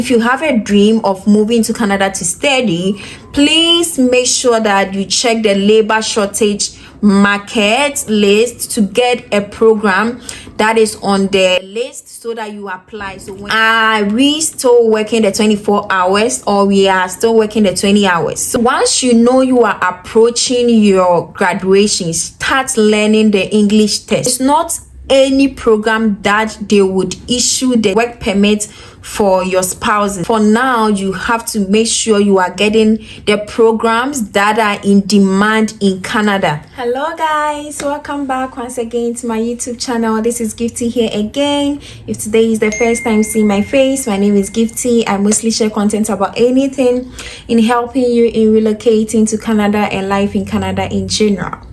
If you have a dream of moving to Canada to study, please make sure that you check the labor shortage market list to get a program that is on the list so that you apply. So when are we still working the 24 hours or we are still working the 20 hours? So once you know you are approaching your graduation, start learning the English test. It's not any program that they would issue the work permit for your spouses. For now, you have to make sure you are getting the programs that are in demand in Canada. Hello guys, welcome back once again to my YouTube channel. This is Gifty here again. If today is the first time seeing my face, my name is Gifty. I mostly share content about anything in helping you in relocating to Canada and life in Canada in general.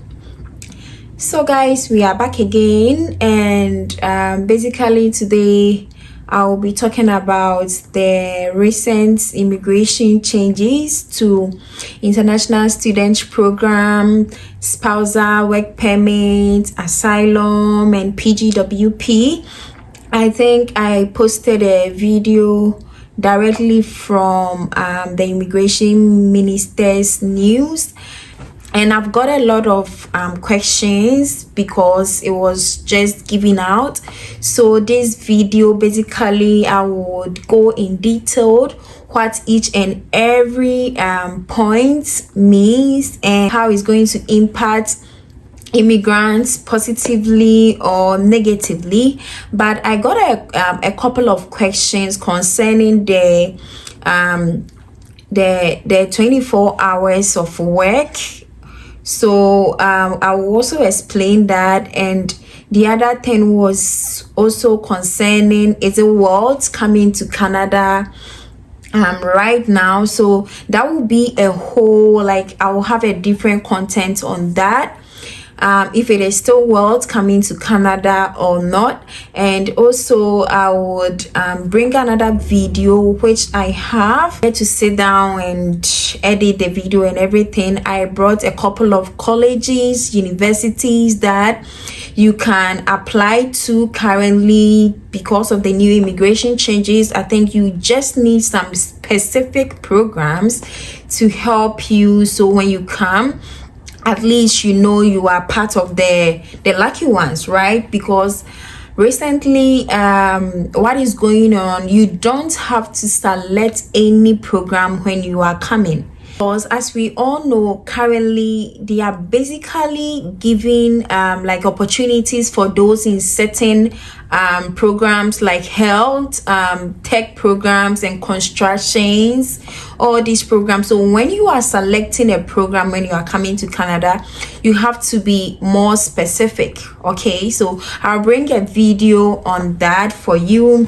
So guys, we are back again, and basically today I'll be talking about the recent immigration changes to international student program, spousal work permit, asylum, and PGWP. I think I posted a video directly from the immigration minister's news, and I've got a lot of questions because it was just given out. So this video, basically I would go in detail what each and every point means and how it's going to impact immigrants positively or negatively. But I got a couple of questions concerning the 24 hours of work. So I will also explain that, and the other thing was also concerning, is the world coming to Canada right now. So that will be a whole, like, I will have a different content on that, if it is still world coming to Canada or not. And also I would bring another video which I have to sit down and edit the video and everything. I brought a couple of colleges, universities that you can apply to currently because of the new immigration changes. I think you just need some specific programs to help you, so when you come, at least you know you are part of the lucky ones, right? Because recently what is going on, you don't have to select any program when you are coming, because as we all know, currently they are basically giving like opportunities for those in certain programs like health, tech programs, and constructions, all these programs. So when you are selecting a program when you are coming to Canada, you have to be more specific. Okay, so I'll bring a video on that for you.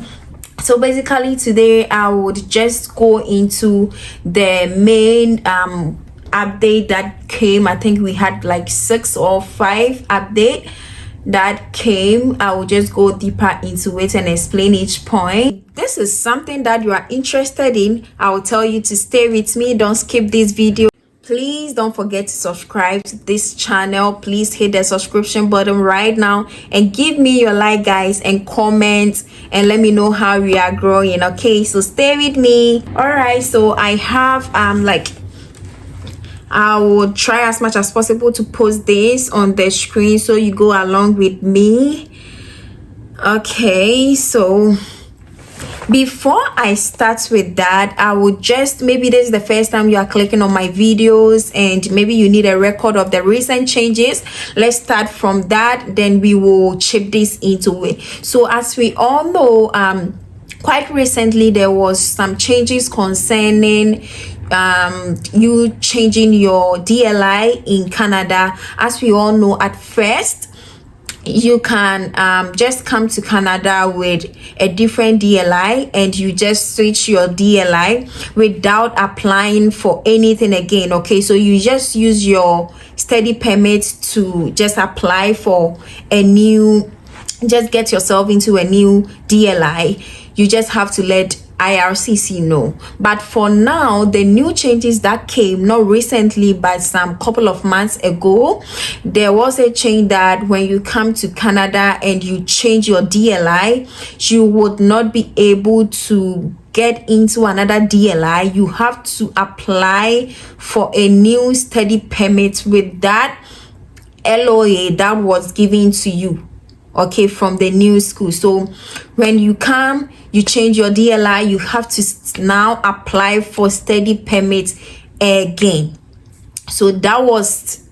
So basically today I would just go into the main update that came. I think we had like 6 or 5 update that came. I will just go deeper into it and explain each point. This is something that you are interested in, I will tell you to stay with me. Don't skip this video. Please don't forget to subscribe to this channel. Please hit the subscription button right now and give me your like, guys, and comment and let me know how we are growing. Okay, so stay with me. All right, so I have I will try as much as possible to post this on the screen so you go along with me. Okay, so before I start with that, I would just, maybe this is the first time you are clicking on my videos and maybe you need a record of the recent changes. Let's start from that, then we will chip this into it. So as we all know, quite recently there was some changes concerning you changing your DLI in Canada. As we all know, at first you can just come to Canada with a different DLI and you just switch your DLI without applying for anything again. Okay, so you just use your study permit to just apply for a new, just get yourself into a new DLI. You just have to let IRCC know. But for now, the new changes that came, not recently but some couple of months ago, there was a change that when you come to Canada and you change your DLI, you would not be able to get into another DLI, you have to apply for a new study permit with that LOA that was given to you, okay, from the new school. So when you come, you change your DLI, you have to now apply for study permit again. So that was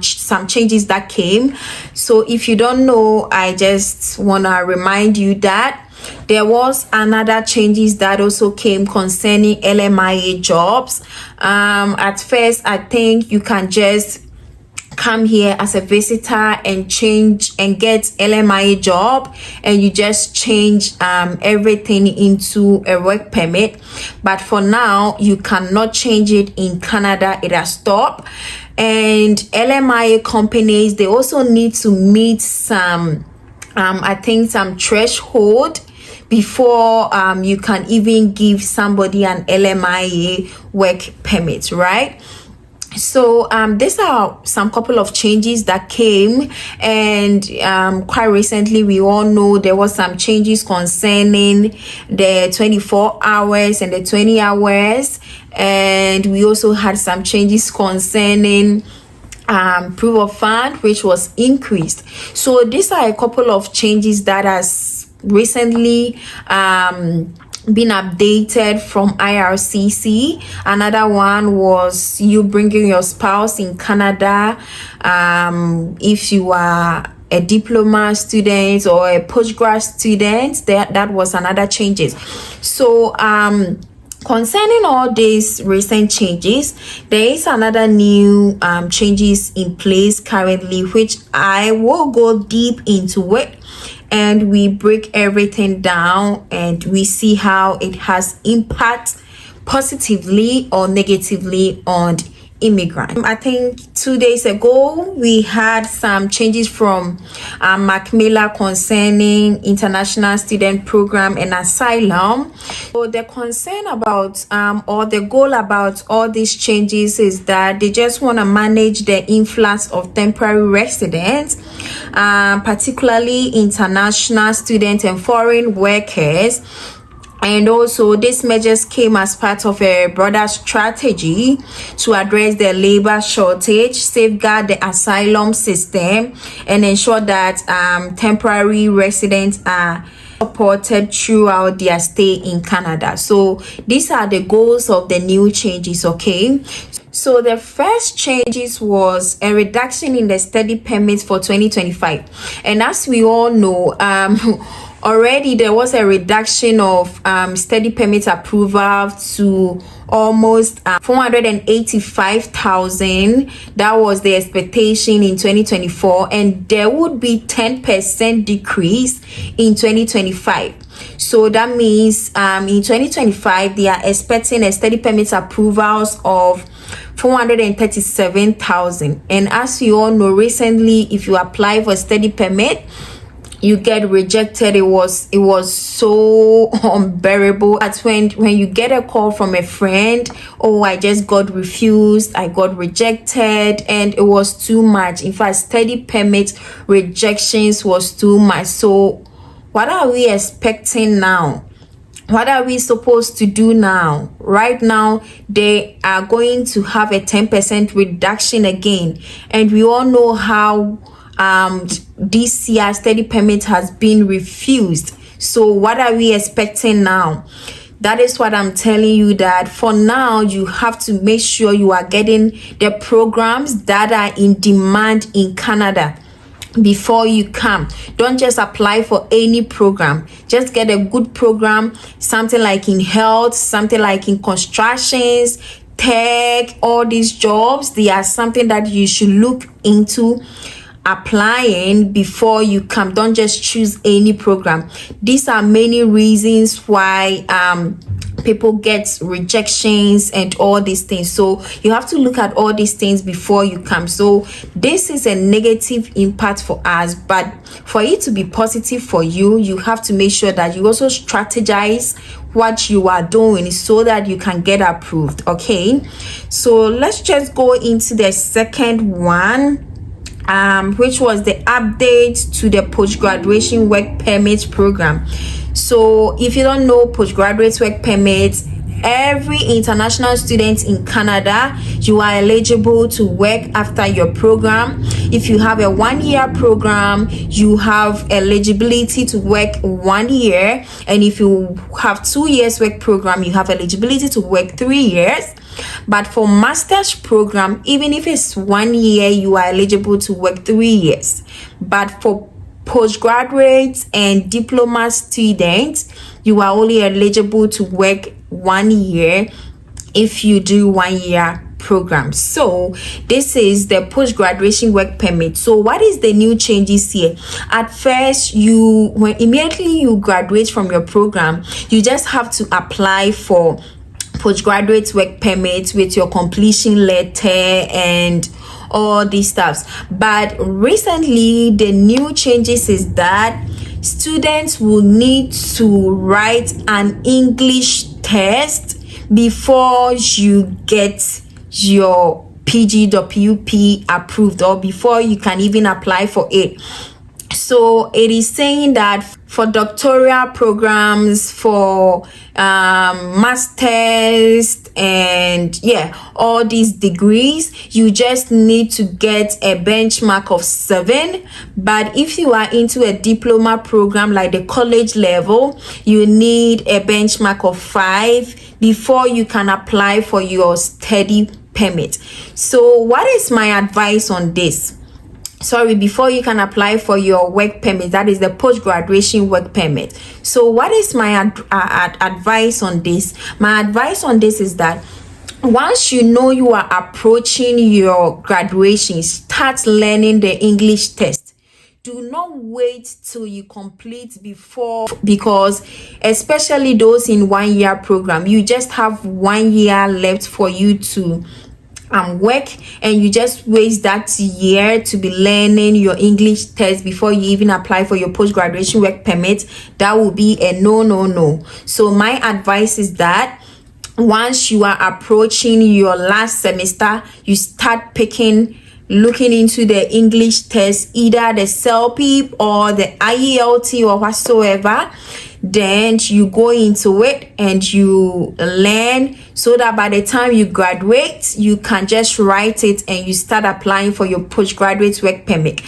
some changes that came. So if you don't know, I just want to remind you that there was another changes that also came concerning LMIA jobs. At first, I think you can just come here as a visitor and change and get LMIA job, and you just change everything into a work permit. But for now, you cannot change it in Canada. It has stopped. And LMIA companies, they also need to meet some I think some threshold before you can even give somebody an LMIA work permit, right? So these are some couple of changes that came, and quite recently we all know there was some changes concerning the 24 hours and the 20 hours, and we also had some changes concerning proof of fund, which was increased. So these are a couple of changes that has recently been updated from IRCC. Another one was you bringing your spouse in Canada. If you are a diploma student or a postgrad student, that was another changes. So concerning all these recent changes, there is another new changes in place currently, which I will go deep into it, and we break everything down and we see how it has impact positively or negatively on immigrants. I think 2 days ago we had some changes from Macmillan concerning international student program and asylum. So the concern about or the goal about all these changes is that they just want to manage the influx of temporary residents, particularly international students and foreign workers. And also, these measures came as part of a broader strategy to address the labor shortage, safeguard the asylum system, and ensure that temporary residents are supported throughout their stay in Canada. So these are the goals of the new changes, okay? So the first changes was a reduction in the study permits for 2025. And as we all know, already there was a reduction of study permit approval to almost 485,000. That was the expectation in 2024, and there would be 10% decrease in 2025. So that means in 2025 they are expecting a study permit approvals of 437,000. And as you all know, recently if you apply for a study permit, you get rejected. It was so unbearable. That's when you get a call from a friend, oh, I just got refused, I got rejected, and it was too much. In fact, study permit rejections was too much. So what are we expecting now? What are we supposed to do now? Right now, they are going to have a 10% reduction again, and we all know how this year study permit has been refused. So what are we expecting now? That is what I'm telling you, that for now you have to make sure you are getting the programs that are in demand in Canada before you come. Don't just apply for any program. Just get a good program, something like in health, something like in constructions, tech. All these jobs, they are something that you should look into applying before you come. Don't just choose any program. These are many reasons why people get rejections and all these things. So you have to look at all these things before you come. So this is a negative impact for us, but for it to be positive for you, you have to make sure that you also strategize what you are doing so that you can get approved. Okay, so let's just go into the second one, which was the update to the post-graduation work permit program. So if you don't know, postgraduate work permits, every international student in Canada, you are eligible to work after your program. If you have a 1-year program, you have eligibility to work 1 year, and if you have 2 years work program, you have eligibility to work 3 years. But for master's program, even if it's 1 year, you are eligible to work 3 years. But for postgraduates and diploma students, you are only eligible to work 1 year if you do 1 year program. So this is the post-graduation work permit. So what is the new changes here? At first, when immediately you graduate from your program, you just have to apply for postgraduate work permit with your completion letter and all these stuffs. But recently, the new changes is that students will need to write an English test before you get your PGWP approved, or before you can even apply for it. So it is saying that for doctoral programs, for masters, and all these degrees, you just need to get a benchmark of 7. But if you are into a diploma program like the college level, you need a benchmark of 5 before you can apply for your study permit. So what is my advice on this? Before you can apply for your work permit, that is the post-graduation work permit. So what is my advice on this? My advice on this is that once you know you are approaching your graduation, start learning the English test. Do not wait till you complete before, because especially those in 1 year program, you just have 1 year left for you to work, and you just waste that year to be learning your English test before you even apply for your post-graduation work permit. That will be a no. So my advice is that once you are approaching your last semester, you start looking into the English test, either the SOWP or the IELT or whatsoever. Then you go into it and you learn, so that by the time you graduate, you can just write it and you start applying for your postgraduate work permit.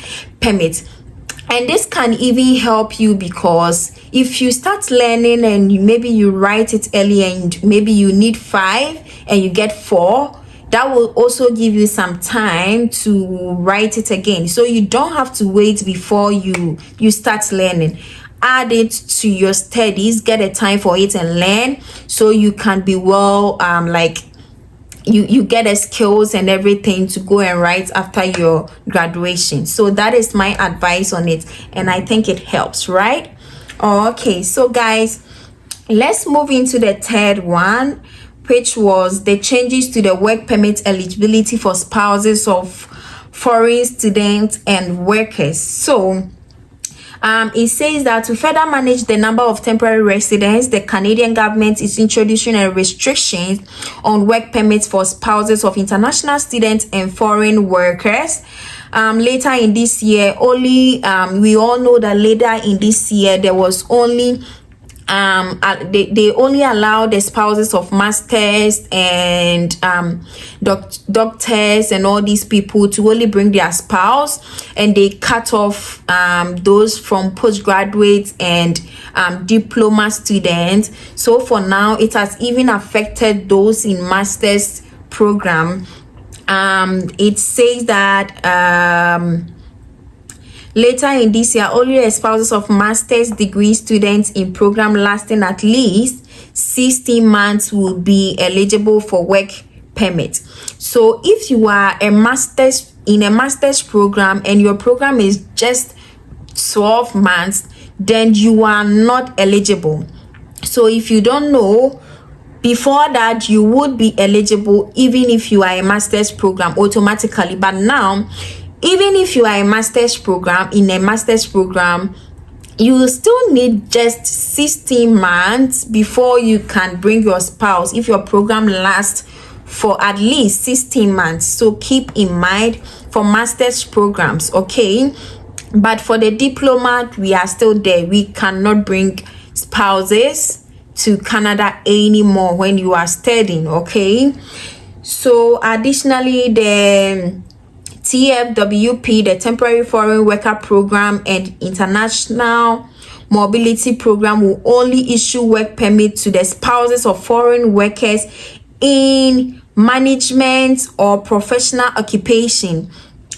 And this can even help you, because if you start learning and maybe you write it early and maybe you need 5 and you get 4, that will also give you some time to write it again. So you don't have to wait before you start learning. Add it to your studies, get a time for it and learn, so you can be well, you get the skills and everything to go and write after your graduation. So that is my advice on it, and I think it helps, right? Okay, so guys, let's move into the third one, which was the changes to the work permit eligibility for spouses of foreign students and workers. So it says that to further manage the number of temporary residents, the Canadian government is introducing a restrictions on work permits for spouses of international students and foreign workers. Later in this year, we all know that later in this year, there was only they only allow the spouses of masters and doctors and all these people to only bring their spouse, and they cut off those from postgraduates and diploma students. So for now, it has even affected those in masters program. It says that later in this year, only the spouses of master's degree students in program lasting at least 16 months will be eligible for work permit. So if you are in a master's program and your program is just 12 months, then you are not eligible. So if you don't know, before that you would be eligible even if you are a master's program automatically. But now, even if you are a master's program, you will still need just 16 months before you can bring your spouse if your program lasts for at least 16 months. So keep in mind for master's programs, okay? But for the diploma, we are still there. We cannot bring spouses to Canada anymore when you are studying. Okay, so additionally, the TFWP, the Temporary Foreign Worker Program, and International Mobility Program will only issue work permits to the spouses of foreign workers in management or professional occupation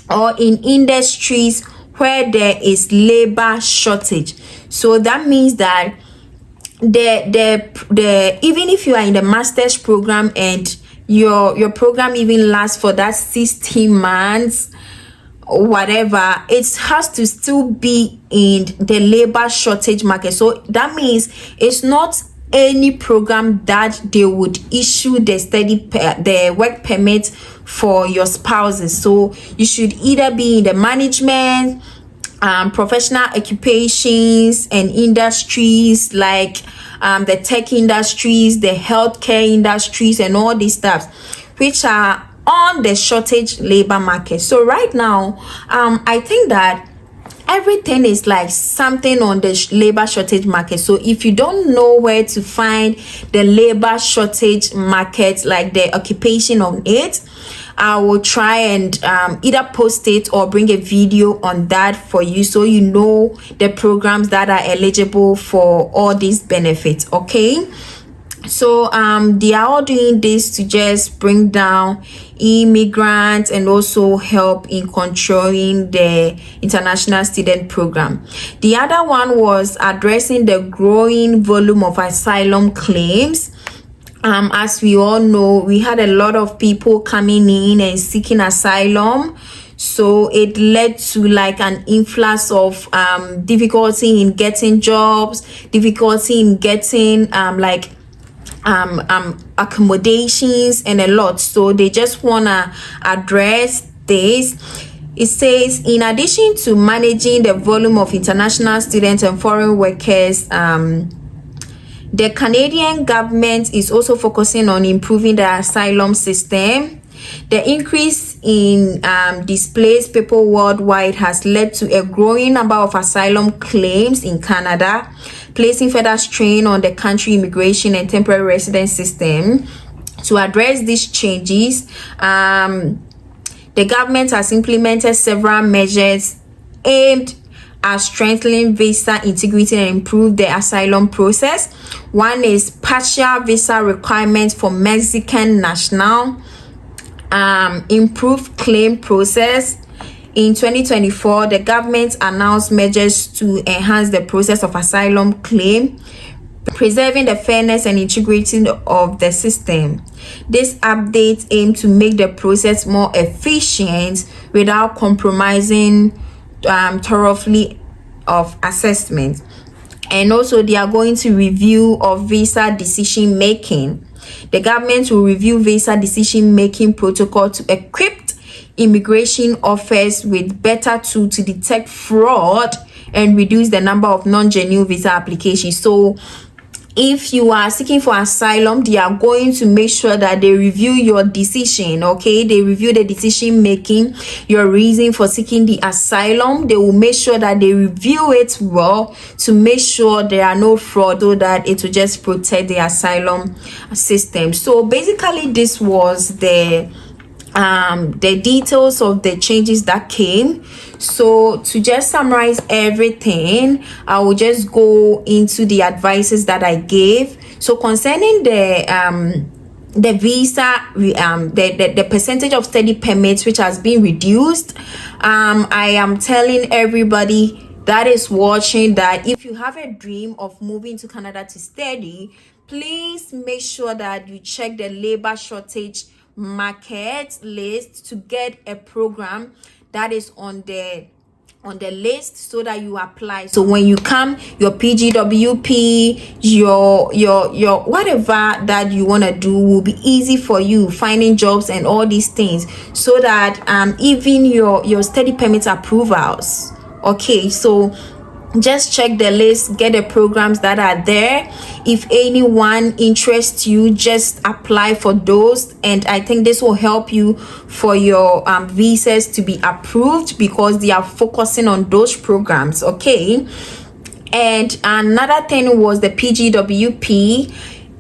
or in industries where there is labor shortage. So that means that the even if you are in the master's program and your program even lasts for that 16 months or whatever, it has to still be in the labor shortage market. So that means it's not any program that they would issue the work permit for your spouses. So you should either be in the management, professional occupations and industries like the tech industries, the healthcare industries, and all these stuff, which are on the shortage labor market. So right now, I think that everything is like something on the labor shortage market. So if you don't know where to find the labor shortage market, like the occupation on it, I will try and either post it or bring a video on that for you, so you know the programs that are eligible for all these benefits. Okay, so they are all doing this to just bring down immigrants and also help in controlling the international student program. The other one was addressing the growing volume of asylum claims. As we all know, we had a lot of people coming in and seeking asylum, so it led to like an influx of difficulty in getting jobs, difficulty in getting accommodations, and a lot. So they just wanna address this. It says, in addition to managing the volume of international students and foreign workers, the Canadian government is also focusing on improving the asylum system. The increase in displaced people worldwide has led to a growing number of asylum claims in Canada, placing further strain on the country immigration and temporary residence system. To address these changes, the government has implemented several measures aimed at strengthening visa integrity and improve the asylum process. One is partial visa requirements for Mexican national, improved claim process. In 2024, the government announced measures to enhance the process of asylum claim, preserving the fairness and integrity of the system. This update aims to make the process more efficient without compromising thoroughly of assessment. And also, they are going to review of visa decision making. The government will review visa decision making protocol to equip immigration officers with better tools to detect fraud and reduce the number of non-genuine visa applications. So if you are seeking for asylum, they are going to make sure that they review your decision. Okay, they review the decision making, your reason for seeking the asylum. They will make sure that they review it well to make sure there are no fraud, so that it will just protect the asylum system. So basically, this was the details of the changes that came. So to just summarize everything, I will just go into the advices that I gave. So concerning the visa, the percentage of study permits which has been reduced, I am telling everybody that is watching that if you have a dream of moving to Canada to study, please make sure that you check the labor shortage market list to get a program that is on the list, so that you apply. So when you come, your PGWP, your whatever that you want to do will be easy for you, finding jobs and all these things, so that even your study permit approvals. Okay, so just check the list, get the programs that are there. If anyone interests you, just apply for those, and I think this will help you for your visas to be approved, because they are focusing on those programs. Okay, And another thing was the PGWP.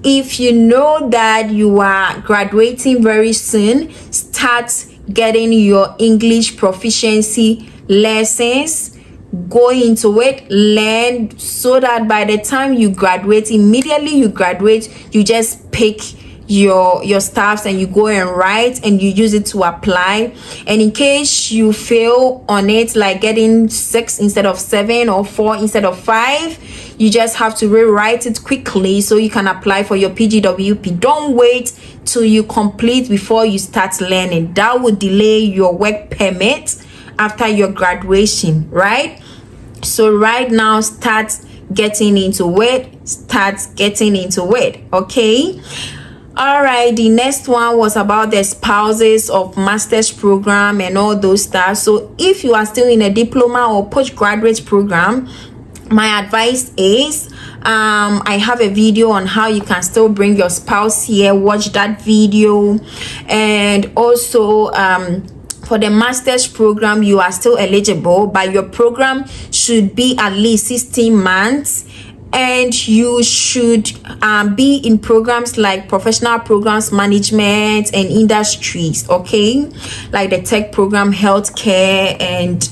If you know that you are graduating very soon, start getting your English proficiency lessons. Go into it, learn, so that by the time you graduate, immediately you graduate, you just pick your stuffs and you go and write and you use it to apply. And in case you fail on it, like getting 6 instead of 7 or 4 instead of 5, you just have to rewrite it quickly so you can apply for your PGWP. Don't wait till you complete before you start learning. That would delay your work permit after your graduation, right? So right now, start getting into it. Okay. All right, the next one was about the spouses of master's program and all those stuff. So if you are still in a diploma or postgraduate program, my advice is I have a video on how you can still bring your spouse here. Watch that video. And also for the master's program, you are still eligible, but your program should be at least 16 months. And you should be in programs like professional programs, management, and industries, okay? Like the tech program, healthcare, and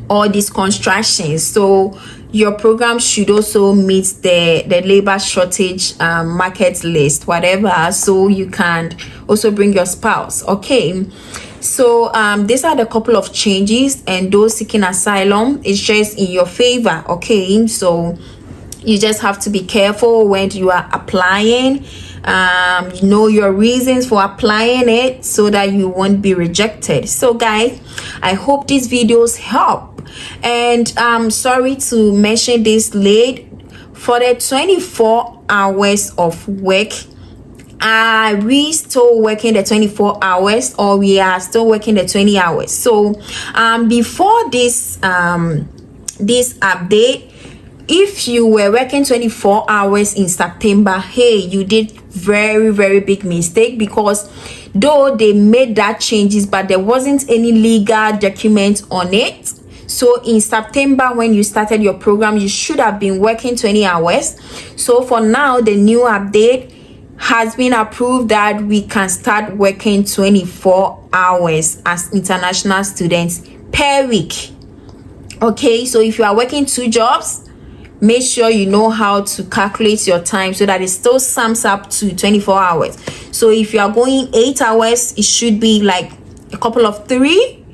all these constructions. So your program should also meet the labor shortage market list, whatever. So you can also bring your spouse, okay? So these are the couple of changes, and those seeking asylum is just in your favor, okay? So you just have to be careful when you are applying. Know your reasons for applying it so that you won't be rejected. So guys, I hope these videos help. And sorry to mention this late, for the 24 hours of work, are we still working the 24 hours or we are still working the 20 hours? So before this this update, if you were working 24 hours in September, hey, you did very big mistake, because though they made that changes, but there wasn't any legal document on it. So in September, when you started your program, you should have been working 20 hours. So for now, the new update has been approved that we can start working 24 hours as international students per week. Okay, so if you are working 2 jobs, make sure you know how to calculate your time so that it still sums up to 24 hours. So if you are going 8 hours, it should be like a couple of 3.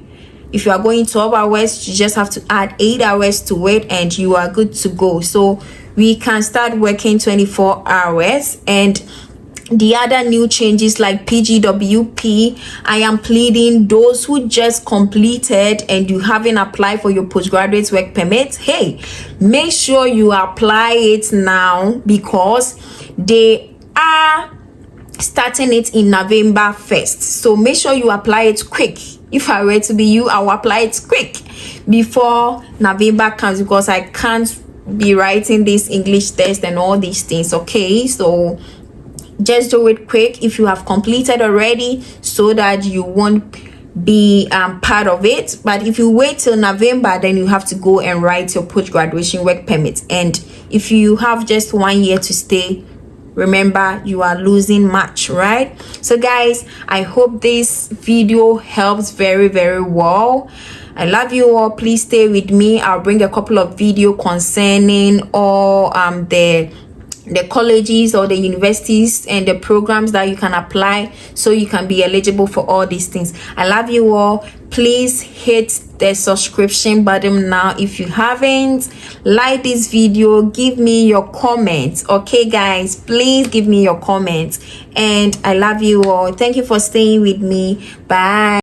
If you are going 12 hours, you just have to add 8 hours to it and you are good to go. So we can start working 24 hours. And the other new changes like PGWP, I am pleading those who just completed and you haven't applied for your postgraduate work permit, hey, make sure you apply it now, because they are starting it in November 1st. So make sure you apply it quick. If I were to be you, I will apply it quick before November comes, because I can't be writing this English test and all these things, okay? So just do it quick if you have completed already, so that you won't be part of it. But if you wait till November, then you have to go and write your post-graduation work permit. And if you have just 1 year to stay, remember, you are losing much, right? So guys, I hope this video helps very well. I love you all. Please stay with me. I'll bring a couple of video concerning all the colleges or the universities and the programs that you can apply, so you can be eligible for all these things. I love you all. Please hit the subscription button now if you haven't. Like this video, give me your comments, okay guys? Please give me your comments. And I love you all. Thank you for staying with me. Bye.